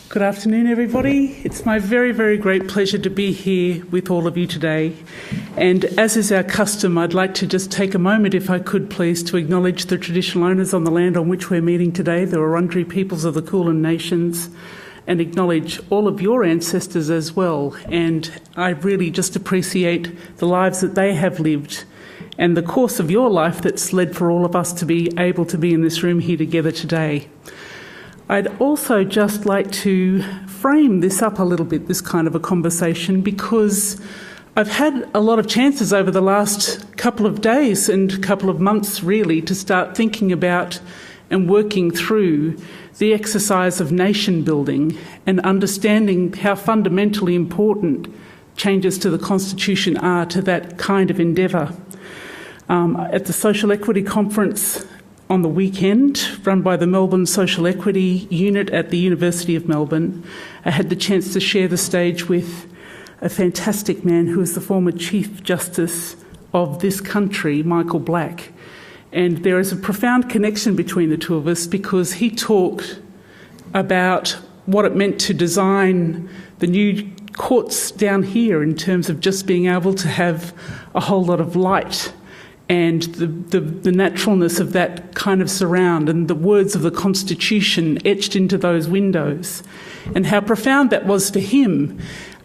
Good afternoon, everybody. It's my very, very great pleasure to be here with all of you today. And as is our custom, I'd like to just take a moment, if I could please, to acknowledge the traditional owners on the land on which we're meeting today, the Wurundjeri peoples of the Kulin Nations, and acknowledge all of your ancestors as well. And I really just appreciate the lives that they have lived and the course of your life that's led for all of us to be able to be in this room here together today. I'd also just like to frame this up a little bit, this kind of a conversation, because I've had a lot of chances over the last couple of days and couple of months really to start thinking about and working through the exercise of nation building and understanding how fundamentally important changes to the Constitution are to that kind of endeavour. At the Social Equity Conference on the weekend, run by the Melbourne Social Equity Unit at the University of Melbourne, I had the chance to share the stage with a fantastic man who is the former Chief Justice of this country, Michael Black. And there is a profound connection between the two of us because he talked about what it meant to design the new courts down here in terms of just being able to have a whole lot of light and the naturalness of that kind of surround and the words of the Constitution etched into those windows, and how profound that was for him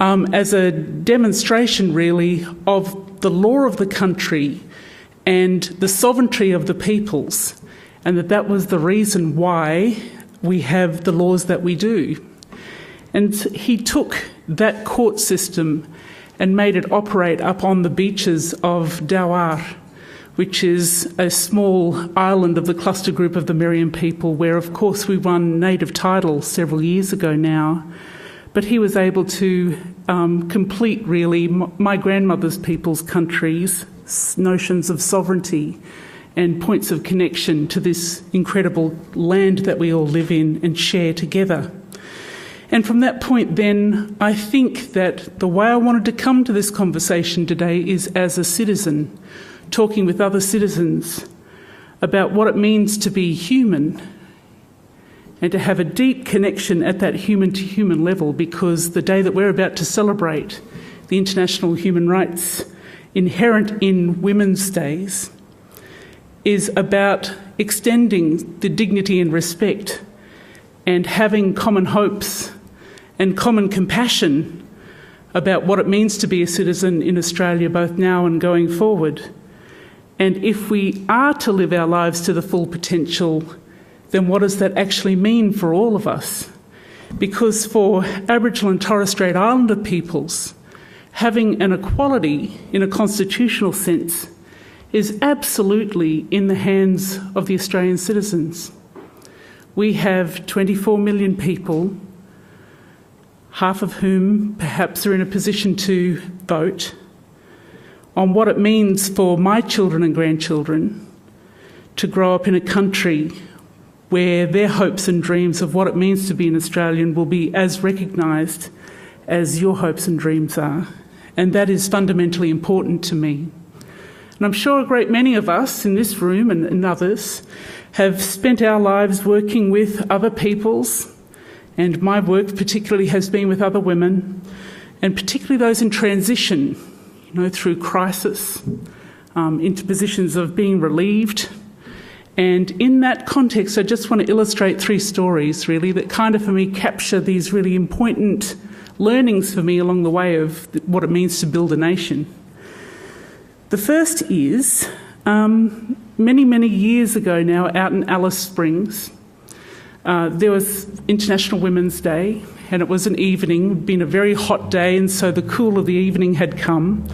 as a demonstration really of the law of the country and the sovereignty of the peoples, and that was the reason why we have the laws that we do. And he took that court system and made it operate up on the beaches of Dawar, which is a small island of the cluster group of the Meriam people, where, of course, we won native title several years ago now. But he was able to complete, really, my grandmother's people's countries' notions of sovereignty and points of connection to this incredible land that we all live in and share together. And from that point then, I think that the way I wanted to come to this conversation today is as a citizen, talking with other citizens about what it means to be human and to have a deep connection at that human-to-human level, because the day that we're about to celebrate, the International Human Rights inherent in Women's Days, is about extending the dignity and respect and having common hopes and common compassion about what it means to be a citizen in Australia, both now and going forward. And if we are to live our lives to the full potential, then what does that actually mean for all of us? Because for Aboriginal and Torres Strait Islander peoples, having an equality in a constitutional sense is absolutely in the hands of the Australian citizens. We have 24 million people, half of whom perhaps are in a position to vote, on what it means for my children and grandchildren to grow up in a country where their hopes and dreams of what it means to be an Australian will be as recognised as your hopes and dreams are. And that is fundamentally important to me. And I'm sure a great many of us in this room and others have spent our lives working with other peoples, and my work particularly has been with other women, and particularly those in transition, through crisis, into positions of being relieved. And in that context, I just want to illustrate 3 stories, really, that kind of, for me, capture these really important learnings for me along the way of what it means to build a nation. The first is, many, many years ago now, out in Alice Springs, there was International Women's Day, and it was an evening. It had been a very hot day, and so the cool of the evening had come.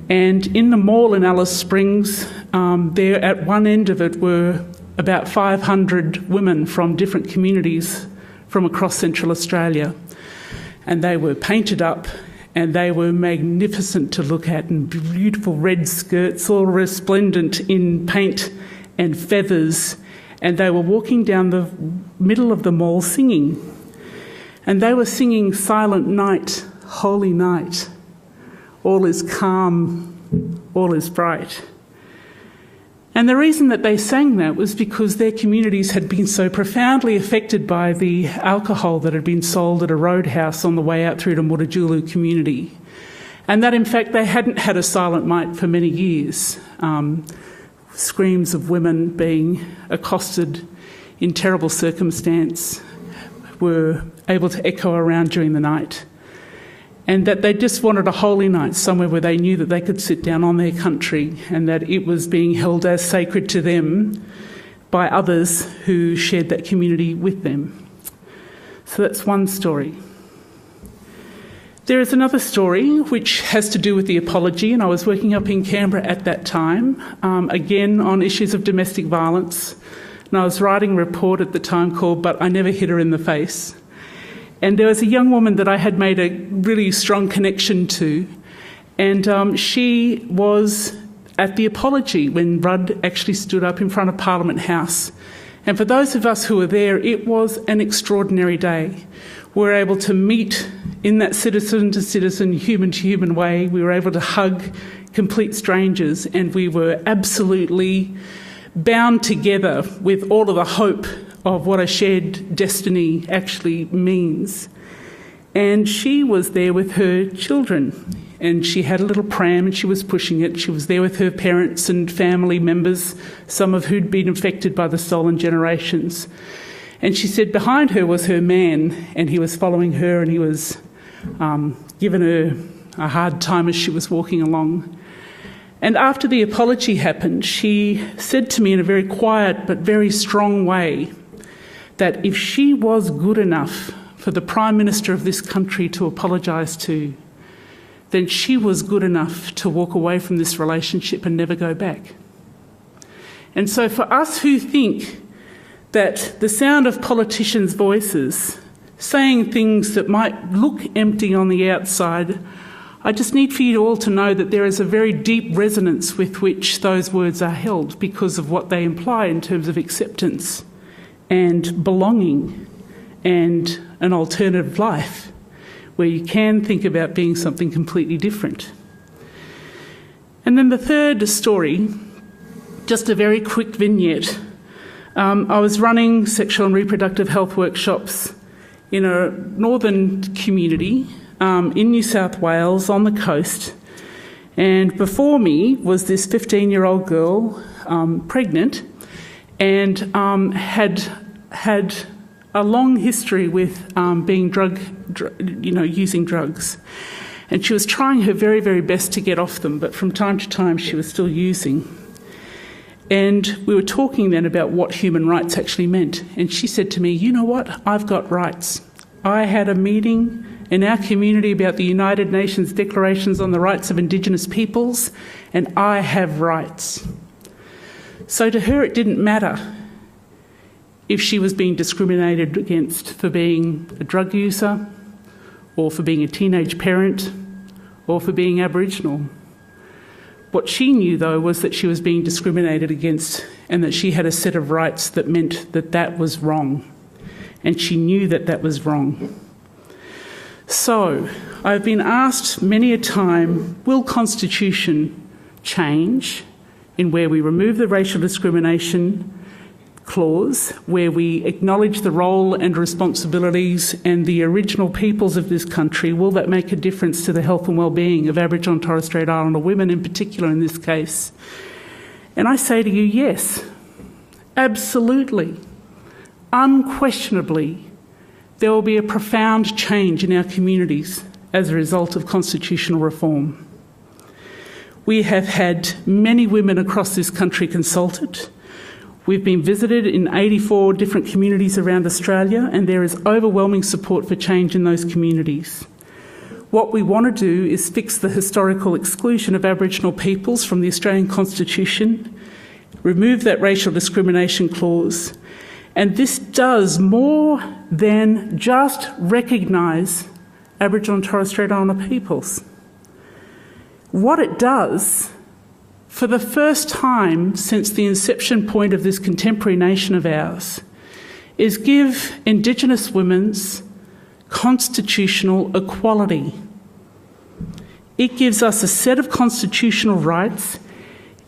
And in the mall in Alice Springs, there at one end of it were about 500 women from different communities from across Central Australia. And they were painted up, and they were magnificent to look at, in beautiful red skirts, all resplendent in paint and feathers. And they were walking down the middle of the mall singing. And they were singing Silent Night, Holy Night. All is calm, all is bright. And the reason that they sang that was because their communities had been so profoundly affected by the alcohol that had been sold at a roadhouse on the way out through to Mutijulu community. And that, in fact, they hadn't had a silent night for many years. Screams of women being accosted in terrible circumstance were able to echo around during the night. And that they just wanted a holy night, somewhere where they knew that they could sit down on their country and that it was being held as sacred to them by others who shared that community with them. So that's one story. There is another story which has to do with the apology, and I was working up in Canberra at that time, again on issues of domestic violence. And I was writing a report at the time called "But I Never Hit Her in the Face." And there was a young woman that I had made a really strong connection to, and she was at the apology when Rudd actually stood up in front of Parliament House. And for those of us who were there, it was an extraordinary day. We were able to meet in that citizen-to-citizen, human-to-human way. We were able to hug complete strangers, and we were absolutely bound together with all of the hope of what a shared destiny actually means. And she was there with her children, and she had a little pram and she was pushing it. She was there with her parents and family members, some of who'd been affected by the stolen generations. And she said behind her was her man, and he was following her, and he was giving her a hard time as she was walking along. And after the apology happened, she said to me in a very quiet but very strong way that if she was good enough for the Prime Minister of this country to apologise to, then she was good enough to walk away from this relationship and never go back. And so for us who think that the sound of politicians' voices saying things that might look empty on the outside, I just need for you all to know that there is a very deep resonance with which those words are held because of what they imply in terms of acceptance and belonging and an alternative life where you can think about being something completely different. And then the third story, just a very quick vignette. I was running sexual and reproductive health workshops in a northern community in New South Wales on the coast, and before me was this 15-year-old girl, pregnant, and had a long history with being using drugs, and she was trying her very, very best to get off them, but from time to time she was still using. And we were talking then about what human rights actually meant, and she said to me, "You know what? I've got rights. I had a meeting in our community about the United Nations Declarations on the Rights of Indigenous Peoples, and I have rights." So to her it didn't matter if she was being discriminated against for being a drug user or for being a teenage parent or for being Aboriginal. What she knew, though, was that she was being discriminated against and that she had a set of rights that meant that that was wrong. And she knew that that was wrong. So, I've been asked many a time, will Constitution change in where we remove the racial discrimination clause, where we acknowledge the role and responsibilities and the original peoples of this country? Will that make a difference to the health and well-being of Aboriginal and Torres Strait Islander women in particular in this case? And I say to you, yes, absolutely. Unquestionably, there will be a profound change in our communities as a result of constitutional reform. We have had many women across this country consulted. We've been visited in 84 different communities around Australia, and there is overwhelming support for change in those communities. What we want to do is fix the historical exclusion of Aboriginal peoples from the Australian Constitution, remove that racial discrimination clause, and this does more than just recognise Aboriginal and Torres Strait Islander peoples. What it does, for the first time since the inception point of this contemporary nation of ours, is give Indigenous women's constitutional equality. It gives us a set of constitutional rights.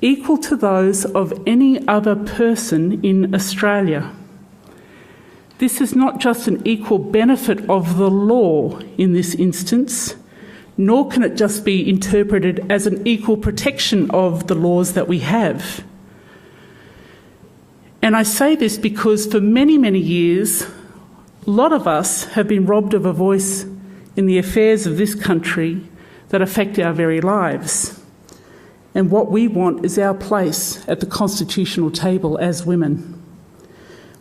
equal to those of any other person in Australia. This is not just an equal benefit of the law in this instance, nor can it just be interpreted as an equal protection of the laws that we have. And I say this because for many, many years, a lot of us have been robbed of a voice in the affairs of this country that affect our very lives. And what we want is our place at the constitutional table as women.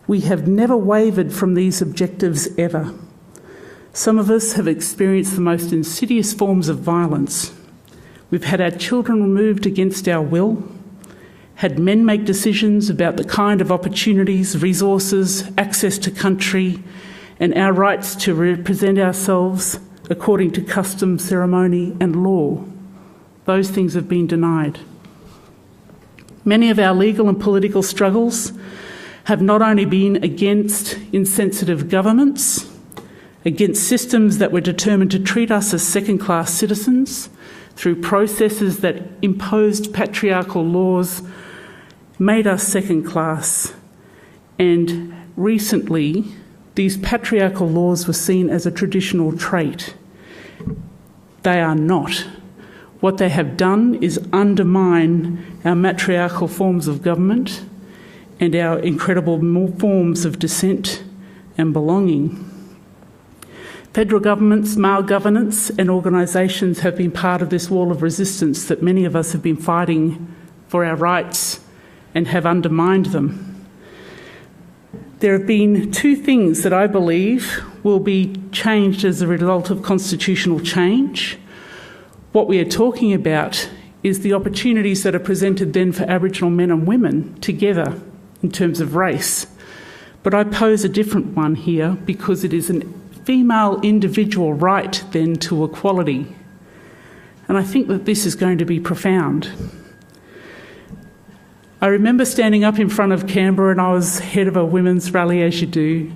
We have never wavered from these objectives ever. Some of us have experienced the most insidious forms of violence. We've had our children removed against our will, had men make decisions about the kind of opportunities, resources, access to country, and our rights to represent ourselves according to custom, ceremony and law. Those things have been denied. Many of our legal and political struggles have not only been against insensitive governments, against systems that were determined to treat us as second-class citizens through processes that imposed patriarchal laws, made us second-class, and recently these patriarchal laws were seen as a traditional trait. They are not. What they have done is undermine our matriarchal forms of government and our incredible forms of dissent and belonging. Federal governments, male governance and organisations have been part of this wall of resistance that many of us have been fighting for our rights and have undermined them. There have been two things that I believe will be changed as a result of constitutional change. What we are talking about is the opportunities that are presented then for Aboriginal men and women together in terms of race. But I pose a different one here because it is a female individual right then to equality. And I think that this is going to be profound. I remember standing up in front of Canberra and I was head of a women's rally, as you do,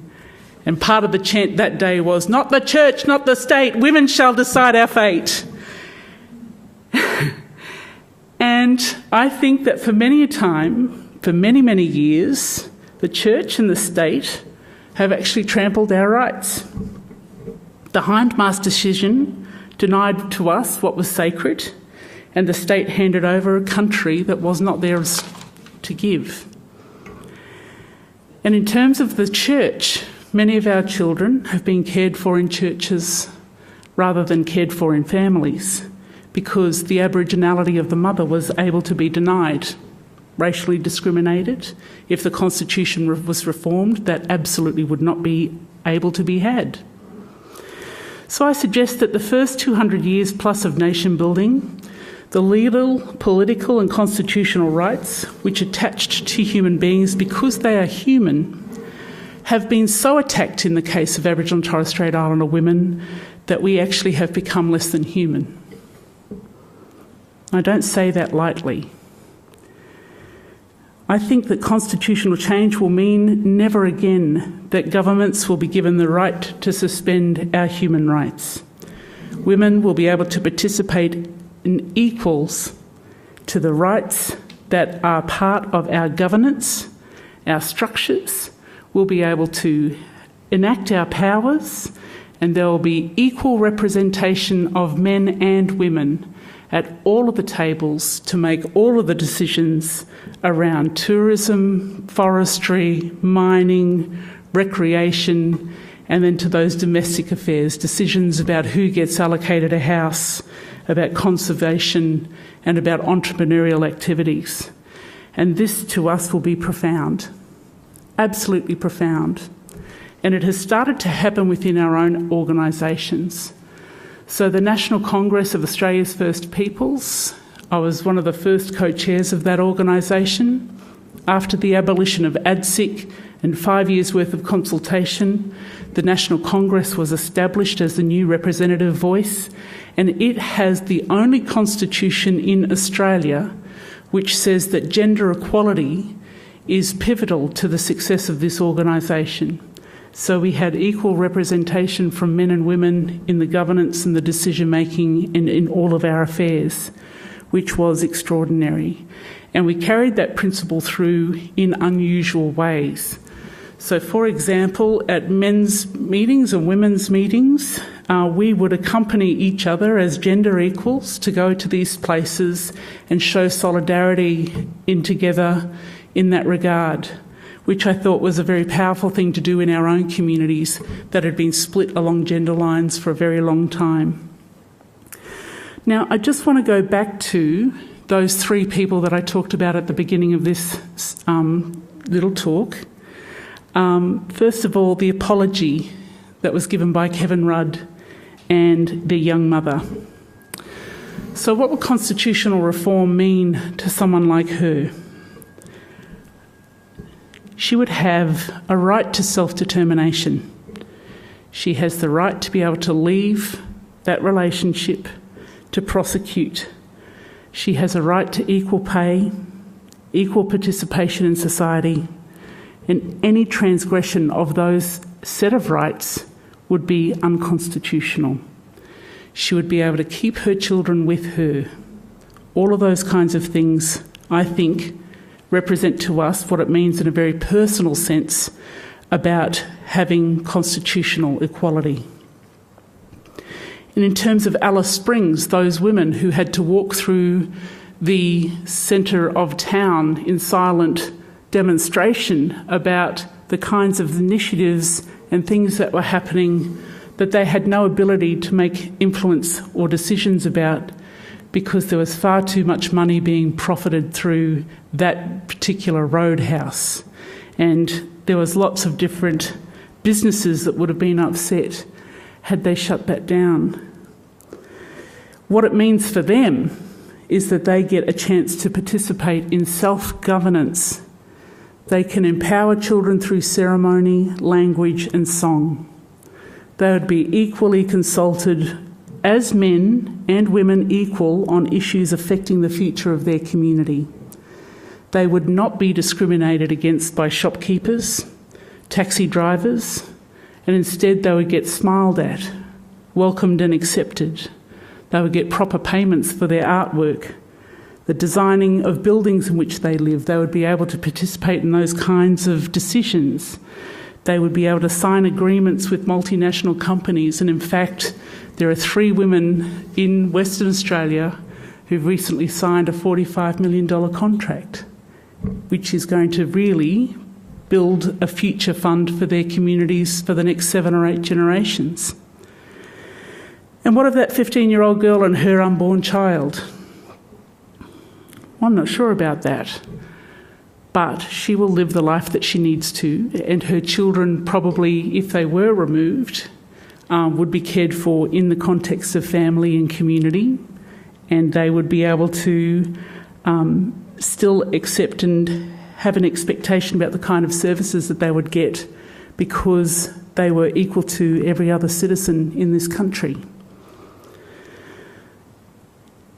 and part of the chant that day was, "Not the church, not the state, women shall decide our fate." And I think that for many a time, for many, many years, the church and the state have actually trampled our rights. The Hindmarch decision denied to us what was sacred, and the state handed over a country that was not theirs to give. And in terms of the church, many of our children have been cared for in churches rather than cared for in families because the Aboriginality of the mother was able to be denied, racially discriminated. If the Constitution was reformed, that absolutely would not be able to be had. So I suggest that the first 200 years plus of nation building, the legal, political and constitutional rights which attached to human beings because they are human have been so attacked in the case of Aboriginal and Torres Strait Islander women that we actually have become less than human. I don't say that lightly. I think that constitutional change will mean never again that governments will be given the right to suspend our human rights. Women will be able to participate in equals to the rights that are part of our governance, our structures. We'll be able to enact our powers, and there will be equal representation of men and women at all of the tables to make all of the decisions around tourism, forestry, mining, recreation, and then to those domestic affairs, decisions about who gets allocated a house, about conservation and about entrepreneurial activities. And this to us will be profound, absolutely profound. And it has started to happen within our own organisations. So the National Congress of Australia's First Peoples, I was one of the first co-chairs of that organisation. After the abolition of ADSIC and 5 years' worth of consultation, the National Congress was established as the new representative voice, and it has the only constitution in Australia which says that gender equality is pivotal to the success of this organisation. So we had equal representation from men and women in the governance and the decision-making and in all of our affairs, which was extraordinary. And we carried that principle through in unusual ways. So, for example, at men's meetings and women's meetings, we would accompany each other as gender equals to go to these places and show solidarity together in that regard, which I thought was a very powerful thing to do in our own communities that had been split along gender lines for a very long time. Now, I just want to go back to those three people that I talked about at the beginning of this little talk. First of all, the apology that was given by Kevin Rudd and their young mother. So what would constitutional reform mean to someone like her? She would have a right to self-determination. She has the right to be able to leave that relationship, to prosecute. She has a right to equal pay, equal participation in society, and any transgression of those set of rights would be unconstitutional. She would be able to keep her children with her. All of those kinds of things, I think, represent to us what it means in a very personal sense about having constitutional equality. And in terms of Alice Springs, those women who had to walk through the centre of town in silent demonstration about the kinds of initiatives and things that were happening that they had no ability to make influence or decisions about because there was far too much money being profited through that particular roadhouse. And there was lots of different businesses that would have been upset had they shut that down. What it means for them is that they get a chance to participate in self-governance. They can empower children through ceremony, language and song. They would be equally consulted as men and women equal on issues affecting the future of their community. They would not be discriminated against by shopkeepers, taxi drivers, and instead they would get smiled at, welcomed and accepted. They would get proper payments for their artwork, the designing of buildings in which they live. They would be able to participate in those kinds of decisions. They would be able to sign agreements with multinational companies. And in fact, there are 3 women in Western Australia who've recently signed a $45 million contract, which is going to really build a future fund for their communities for the next 7 or 8 generations. And what of that 15-year-old girl and her unborn child? Well, I'm not sure about that. But she will live the life that she needs to, and her children probably, if they were removed, would be cared for in the context of family and community, and they would be able to still accept and have an expectation about the kind of services that they would get because they were equal to every other citizen in this country.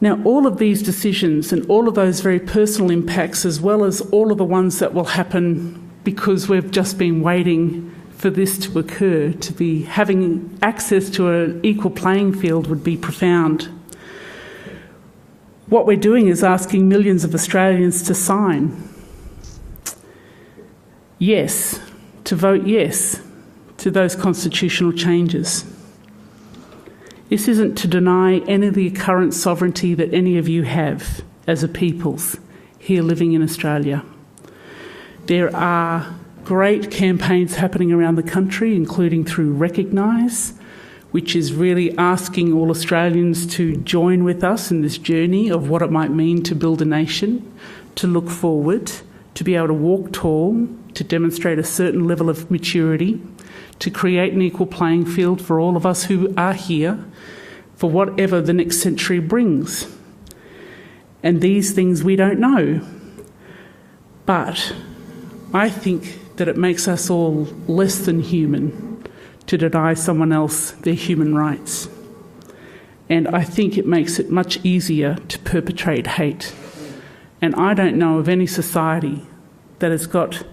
Now, all of these decisions and all of those very personal impacts, as well as all of the ones that will happen because we've just been waiting for this to occur, to be having access to an equal playing field would be profound. What we're doing is asking millions of Australians to sign yes, to vote yes to those constitutional changes. This isn't to deny any of the current sovereignty that any of you have as a peoples here living in Australia. There are great campaigns happening around the country, including through Recognise, which is really asking all Australians to join with us in this journey of what it might mean to build a nation, to look forward, to be able to walk tall, to demonstrate a certain level of maturity, to create an equal playing field for all of us who are here for whatever the next century brings. And these things we don't know. But I think that it makes us all less than human to deny someone else their human rights. And I think it makes it much easier to perpetrate hate. And I don't know of any society that has got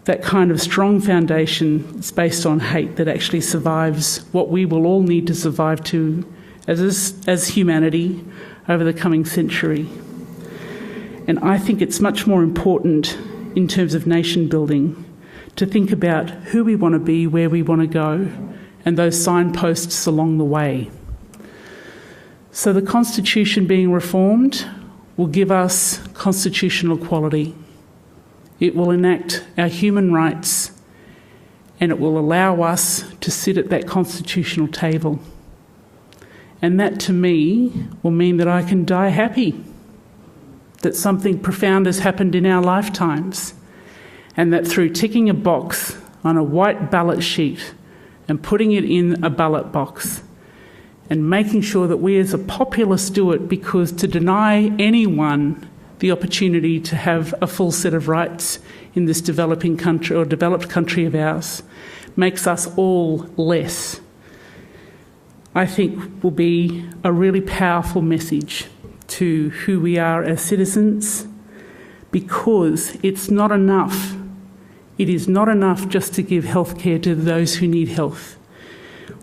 that kind of strong foundation that's based on hate that actually survives what we will all need to survive to as humanity over the coming century. And I think it's much more important in terms of nation building to think about who we want to be, where we want to go, and those signposts along the way. So the Constitution being reformed will give us constitutional equality. It will enact our human rights, and it will allow us to sit at that constitutional table. And that, to me, will mean that I can die happy, that something profound has happened in our lifetimes, and that through ticking a box on a white ballot sheet and putting it in a ballot box and making sure that we as a populace do it, because to deny anyone the opportunity to have a full set of rights in this developing country or developed country of ours makes us all less, I think will be a really powerful message to who we are as citizens, because it's not enough. It is not enough just to give healthcare to those who need health,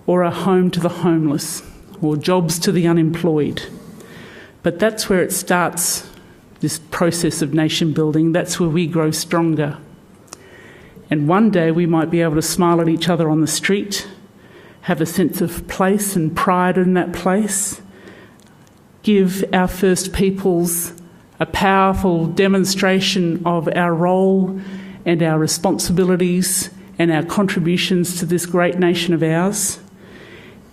or a home to the homeless, or jobs to the unemployed. But that's where it starts, this process of nation building. That's where we grow stronger. And one day we might be able to smile at each other on the street, have a sense of place and pride in that place, give our First Peoples a powerful demonstration of our role and our responsibilities and our contributions to this great nation of ours.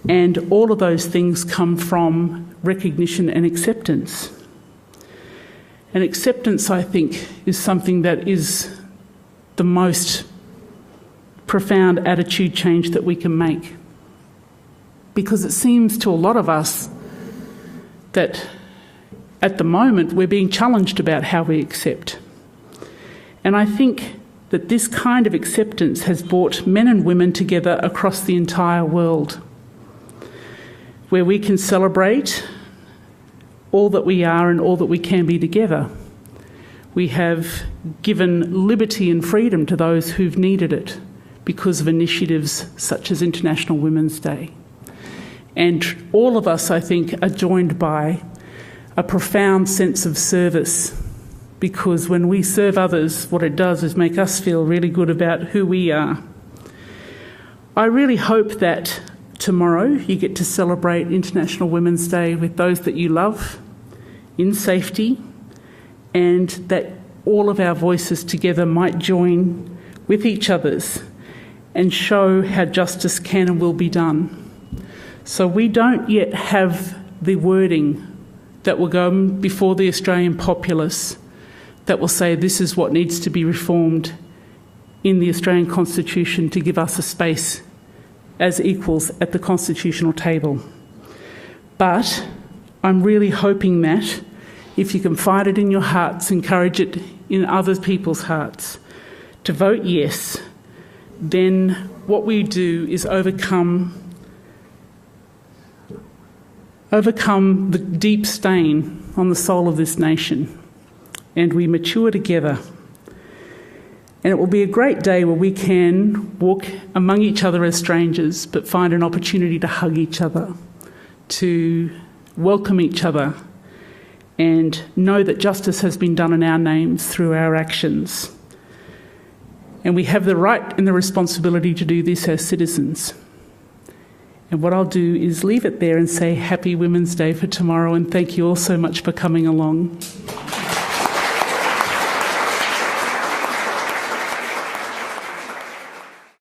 And all of those things come from recognition and acceptance. And acceptance, I think, is something that is the most profound attitude change that we can make. Because it seems to a lot of us that at the moment we're being challenged about how we accept. And I think that this kind of acceptance has brought men and women together across the entire world, where we can celebrate all that we are and all that we can be together. We have given liberty and freedom to those who've needed it because of initiatives such as International Women's Day. And all of us, I think, are joined by a profound sense of service, because when we serve others, what it does is make us feel really good about who we are. I really hope that tomorrow you get to celebrate International Women's Day with those that you love in safety, and that all of our voices together might join with each other's and show how justice can and will be done. So we don't yet have the wording that will go before the Australian populace that will say this is what needs to be reformed in the Australian Constitution to give us a space as equals at the constitutional table. But I'm really hoping that if you can find it in your hearts, encourage it in other people's hearts to vote yes, then what we do is overcome the deep stain on the soul of this nation, and we mature together. And it will be a great day where we can walk among each other as strangers, but find an opportunity to hug each other, to welcome each other, and know that justice has been done in our names through our actions. And we have the right and the responsibility to do this as citizens. And what I'll do is leave it there and say Happy Women's Day for tomorrow, and thank you all so much for coming along.